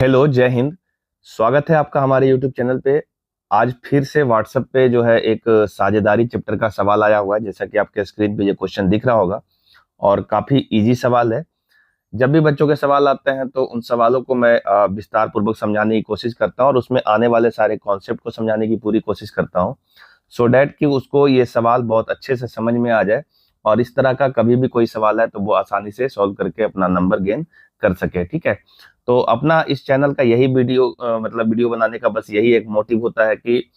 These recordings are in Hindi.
हेलो, जय हिंद। स्वागत है आपका हमारे यूट्यूब चैनल पे। आज फिर से व्हाट्सएप पे जो है एक साझेदारी चैप्टर का सवाल आया हुआ है, जैसा कि आपके स्क्रीन पे ये क्वेश्चन दिख रहा होगा और काफी इजी सवाल है। जब भी बच्चों के सवाल आते हैं तो उन सवालों को मैं विस्तार पूर्वक समझाने की कोशिश करता हूँ और उसमें आने वाले सारे कॉन्सेप्ट को समझाने की पूरी कोशिश करता हूँ, सो डैट कि उसको ये सवाल बहुत अच्छे से समझ में आ जाए और इस तरह का कभी भी कोई सवाल है तो वो आसानी से सॉल्व करके अपना नंबर गेन कर सके। ठीक है, तो अपना इस चैनल का यही वीडियो बनाने का बस यही एक मोटिव होता है कि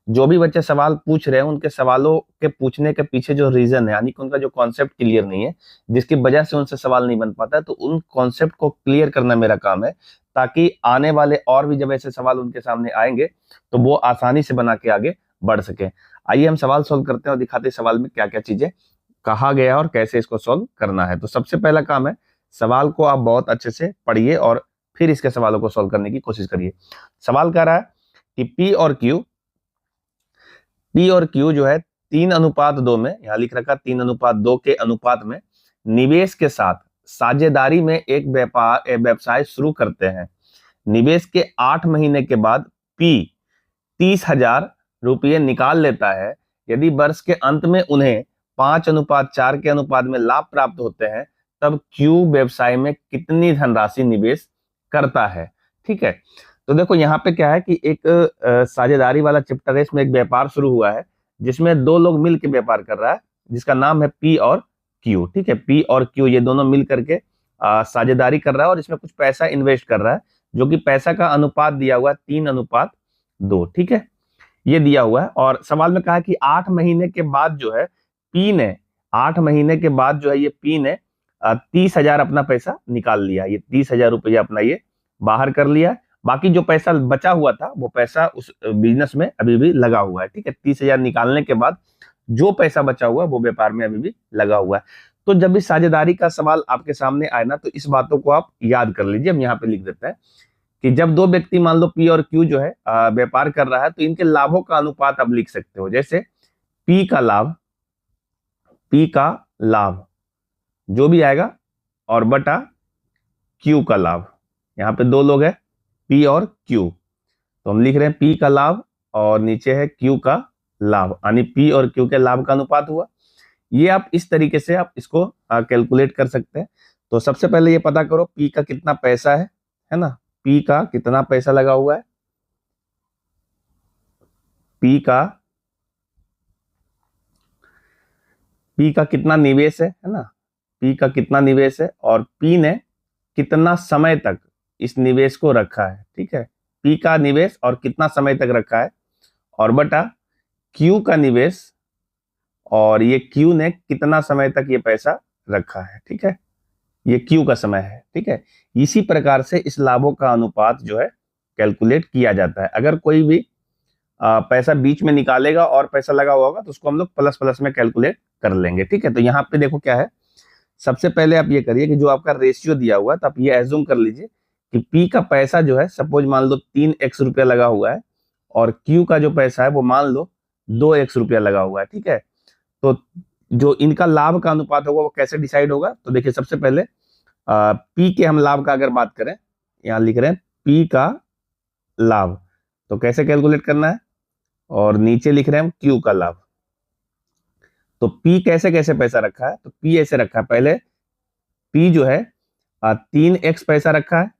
जो भी बच्चे सवाल पूछ रहे हैं उनके सवालों के पूछने के पीछे जो रीजन है, यानी कि उनका जो कॉन्सेप्ट क्लियर नहीं है, जिसकी वजह से उनसे सवाल नहीं बन पाता है, तो उन कॉन्सेप्ट को क्लियर करना मेरा काम है, ताकि आने वाले और भी जब ऐसे सवाल उनके सामने आएंगे तो वो आसानी से बना के आगे बढ़ सके। आइए हम सवाल सोल्व करते हैं और दिखाते हैं सवाल में क्या क्या चीजें कहा गया है और कैसे इसको सोल्व करना है। तो सबसे पहला काम है, सवाल को आप बहुत अच्छे से पढ़िए और फिर इसके सवालों को सोल्व करने की कोशिश करिए। सवाल कह रहा है कि पी और क्यू जो है 3:2 में, यहां लिख रखा 3:2 के अनुपात में निवेश के साथ साझेदारी में एक व्यवसाय शुरू करते हैं। निवेश के 8 महीने के बाद पी 30,000 रुपये निकाल लेता है। यदि वर्ष के अंत में उन्हें 5:4 के अनुपात में लाभ प्राप्त होते हैं, तब क्यू व्यवसाय में कितनी धनराशि निवेश करता है। ठीक है, तो देखो यहाँ पे क्या है कि एक साझेदारी वाला चैप्टर है, इसमें एक व्यापार शुरू हुआ है जिसमें दो लोग मिल के व्यापार कर रहा है, जिसका नाम है पी और क्यू। ठीक है, पी और क्यू ये दोनों मिल करके साझेदारी कर रहा है और इसमें कुछ पैसा इन्वेस्ट कर रहा है, जो कि पैसा का अनुपात दिया हुआ है 3:2। ठीक है, ये दिया हुआ है और सवाल में कहा है कि 8 महीने के बाद जो है पी ने 8 महीने के बाद जो है ये पी ने 30,000 अपना पैसा निकाल लिया। ये 30,000 रुपया अपना ये बाहर कर लिया। बाकी जो पैसा बचा हुआ था वो पैसा उस बिजनेस में अभी भी लगा हुआ है। ठीक है, 30,000 निकालने के बाद जो पैसा बचा हुआ है वो व्यापार में अभी भी लगा हुआ है। तो जब भी साझेदारी का सवाल आपके सामने आए ना, तो इस बातों को आप याद कर लीजिए। हम यहाँ पे लिख देते हैं कि जब दो व्यक्ति मान लो पी और क्यू जो है व्यापार कर रहा है, तो इनके लाभों का अनुपात आप लिख सकते हो। जैसे पी का लाभ जो भी आएगा और बटा क्यू का लाभ। यहाँ पे दो लोग हैं पी और क्यू, तो हम लिख रहे हैं पी का लाभ और नीचे है क्यू का लाभ, यानी पी और क्यू के लाभ का अनुपात हुआ। ये आप इस तरीके से आप इसको कैलकुलेट कर सकते हैं। तो सबसे पहले ये पता करो पी का कितना पैसा है ना, पी का कितना पैसा लगा हुआ है, पी का कितना निवेश है ना, पी का कितना निवेश है और पी ने कितना समय तक इस निवेश को रखा है। ठीक है, पी का निवेश और कितना समय तक रखा है और बटा क्यू का निवेश और ये क्यू ने कितना समय तक ये पैसा रखा है। ठीक है, ये क्यू का समय है। ठीक है, इसी प्रकार से इस लाभों का अनुपात जो है कैलकुलेट किया जाता है। अगर कोई भी पैसा बीच में निकालेगा और पैसा लगा हुआ होगा तो उसको हम लोग प्लस प्लस में कैलकुलेट कर लेंगे। ठीक है, तो यहाँ पे देखो क्या है, सबसे पहले आप ये करिए कि जो आपका रेशियो दिया हुआ है, तो आप ये एज्यूम कर लीजिए कि पी का पैसा जो है सपोज मान लो 3x रुपया लगा हुआ है और क्यू का जो पैसा है वो मान लो 2x रुपया लगा हुआ है। ठीक है, तो जो इनका लाभ का अनुपात होगा वो कैसे डिसाइड होगा, तो देखिए सबसे पहले पी के हम लाभ का अगर बात करें, यहाँ लिख रहे हैं पी का लाभ, तो कैसे कैलकुलेट करना है और नीचे लिख रहे हैं हम क्यू का लाभ। तो पी कैसे कैसे पैसा रखा है, तो पी ऐसे रखा है, पहले पी जो है 3x पैसा रखा है,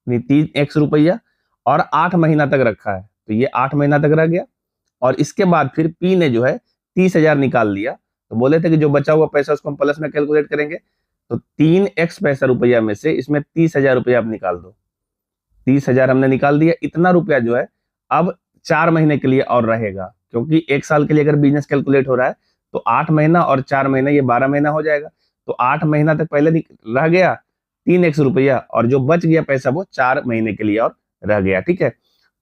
3x रुपया और 8 महीना तक रखा है, तो ये 8 महीना तक रह गया। और इसके बाद फिर पी ने जो है 30,000 निकाल लिया, तो बोले थे कि जो बचा हुआ पैसा उसको हम प्लस में कैलकुलेट करेंगे। तो 3x पैसा रुपया में से इसमें 30,000 रुपया आप निकाल दो। 30,000 हमने निकाल दिया। इतना रुपया जो है अब 4 महीने के लिए और रहेगा, क्योंकि 1 साल के लिए अगर बिजनेस कैलकुलेट हो रहा है तो 8 महीना और 4 महीना ये 12 महीना हो जाएगा। तो 8 महीना तक पहले रह गया 3x रुपया और जो बच गया पैसा वो 4 महीने के लिए और रह गया। ठीक है,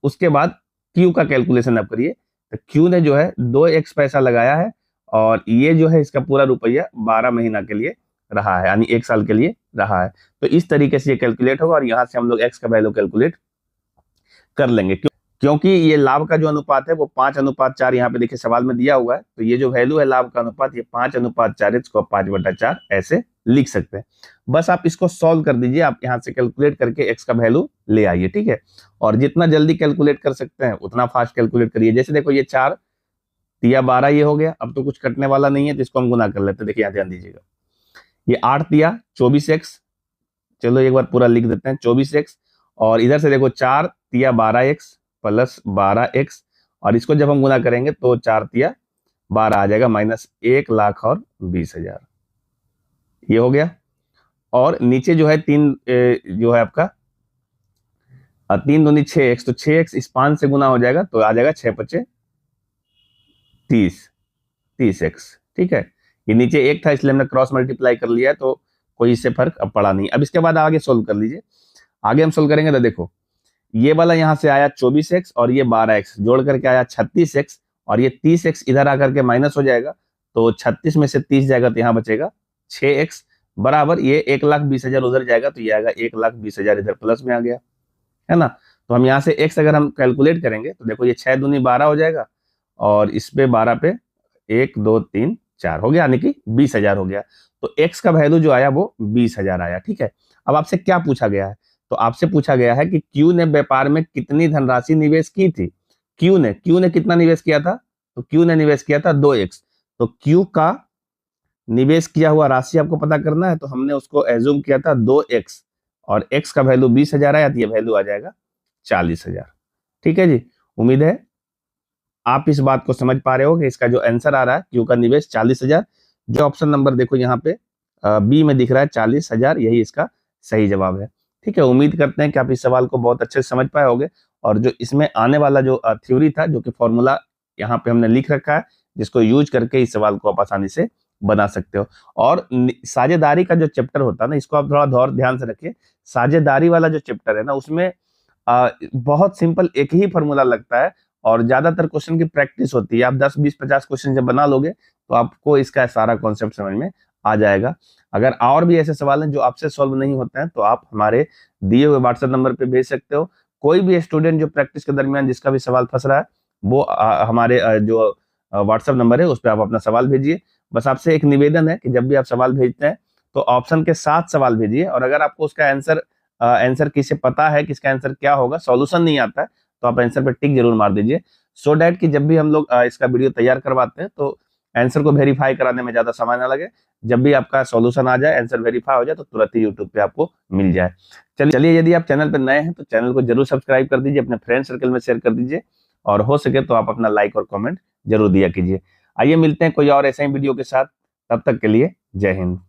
उसके बाद क्यू का कैलकुलेशन आप करिए, तो क्यू ने जो है 2x पैसा लगाया है और ये जो है इसका पूरा रुपया 12 महीना के लिए रहा है, यानी 1 साल के लिए रहा है। तो इस तरीके से ये कैलकुलेट होगा और यहाँ से हम लोग x का वैल्यू कैलकुलेट कर लेंगे। क्योंकि ये लाभ का जो अनुपात है वो 5:4 यहाँ पे देखिए सवाल में दिया हुआ है, तो ये जो वैल्यू है लाभ का अनुपात ये 5:4 इसको 5/4 ऐसे लिख सकते हैं। बस आप इसको सॉल्व कर दीजिए, आप यहाँ से कैलकुलेट करके x का वैल्यू ले आइए, ठीक है। और जितना जल्दी कैलकुलेट कर सकते हैं उतना फास्ट कैलकुलेट करिए। जैसे देखो ये 4 तिया 12 ये हो गया, अब तो कुछ कटने वाला नहीं है तो इसको हम गुना कर लेते हैं। देखिए यहाँ ध्यान दीजिएगा, ये 8 तिया 24x, चलो एक बार पूरा लिख देते हैं 24x, और इधर से देखो 4 तिया 12x प्लस 12x, और इसको जब हम गुना करेंगे तो 4 तिया 12 आ जाएगा माइनस 1,20,000, ये हो गया। और नीचे जो है 3 जो है आपका 3 दूनी 6x, तो 6x इस 5 से गुना हो जाएगा तो आ जाएगा 6×5 30x, ठीक है। ये नीचे 1 था इसलिए हमने क्रॉस मल्टीप्लाई कर लिया है, तो कोई इससे फर्क अब पड़ा नहीं। अब इसके बाद आगे सोल्व कर लीजिए। आगे हम सोल्व करेंगे तो देखो ये वाला यहाँ से आया 24x और ये 12x जोड़ करके आया 36x, और ये 30x इधर आकर के माइनस हो जाएगा, तो 36 में से 30 जाएगा तो यहाँ बचेगा 6x बराबर ये 1,20,000 उधर जाएगा तो ये आएगा 1,20,000 इधर प्लस में आ गया, है ना। तो हम यहाँ से x अगर हम कैलकुलेट करेंगे तो देखो ये 6 दूनी 12 हो जाएगा, और इस पे 12 पे 1 2 3 4 हो गया, यानी कि 20,000 हो गया। तो x का वैल्यू जो आया वो 20,000 आया, ठीक है। अब आपसे क्या पूछा गया है, तो आपसे पूछा गया है कि Q ने व्यापार में कितनी धनराशि निवेश की थी। Q ने कितना निवेश किया था, तो Q ने निवेश किया था 2x, तो Q का निवेश किया हुआ राशि आपको पता करना है, तो हमने उसको एज्यूम किया था 2x, और x का वैल्यू 20,000 आया, तो ये वैल्यू आ जाएगा 40,000, ठीक है जी। उम्मीद है आप इस बात को समझ पा रहे हो कि इसका जो आंसर आ रहा है Q का निवेश 40,000, जो ऑप्शन नंबर देखो यहाँ पे बी में दिख रहा है 40,000, यही इसका सही जवाब है, ठीक है। उम्मीद करते हैं कि आप इस सवाल को बहुत अच्छे से समझ पाए होंगे, और जो इसमें आने वाला जो थ्योरी था, जो कि फॉर्मूला यहाँ पे हमने लिख रखा है, जिसको यूज करके इस सवाल को आप आसानी से बना सकते हो। और साझेदारी का जो चैप्टर होता है ना, इसको आप थोड़ा और ध्यान से रखिए। साझेदारी वाला जो चैप्टर है ना, उसमें बहुत सिंपल एक ही फॉर्मूला लगता है, और ज्यादातर क्वेश्चन की प्रैक्टिस होती है। आप 10 20 50 क्वेश्चन जब बना लोगे तो आपको इसका सारा कॉन्सेप्ट समझ में आ जाएगा। अगर और भी ऐसे सवाल हैं जो आपसे सॉल्व नहीं होते हैं तो आप हमारे दिए हुए व्हाट्सएप नंबर पे भेज सकते हो। कोई भी स्टूडेंट जो प्रैक्टिस के दरमियान जिसका भी सवाल फंस रहा है, वो हमारे जो व्हाट्सएप नंबर है उस पर आप अपना सवाल भेजिए। बस आपसे एक निवेदन है कि जब भी आप सवाल भेजते हैं तो ऑप्शन के साथ सवाल भेजिए, और अगर आपको उसका आंसर किसे पता है कि इसका आंसर क्या होगा, सॉल्यूशन नहीं आता है, तो आप आंसर पे टिक जरूर मार दीजिए, सो डैट कि जब भी हम लोग इसका वीडियो तैयार करवाते हैं तो आंसर को वेरीफाई कराने में ज्यादा समय ना लगे। जब भी आपका सॉल्यूशन आ जाए, आंसर वेरीफाई हो जाए, तो तुरंत ही यूट्यूब पे आपको मिल जाए। चलिए यदि आप चैनल पे नए हैं तो चैनल को जरूर सब्सक्राइब कर दीजिए, अपने फ्रेंड सर्कल में शेयर कर दीजिए, और हो सके तो आप अपना लाइक और कमेंट जरूर दिया कीजिए। आइए मिलते हैं कोई और ऐसे ही वीडियो के साथ, तब तक के लिए जय हिंद।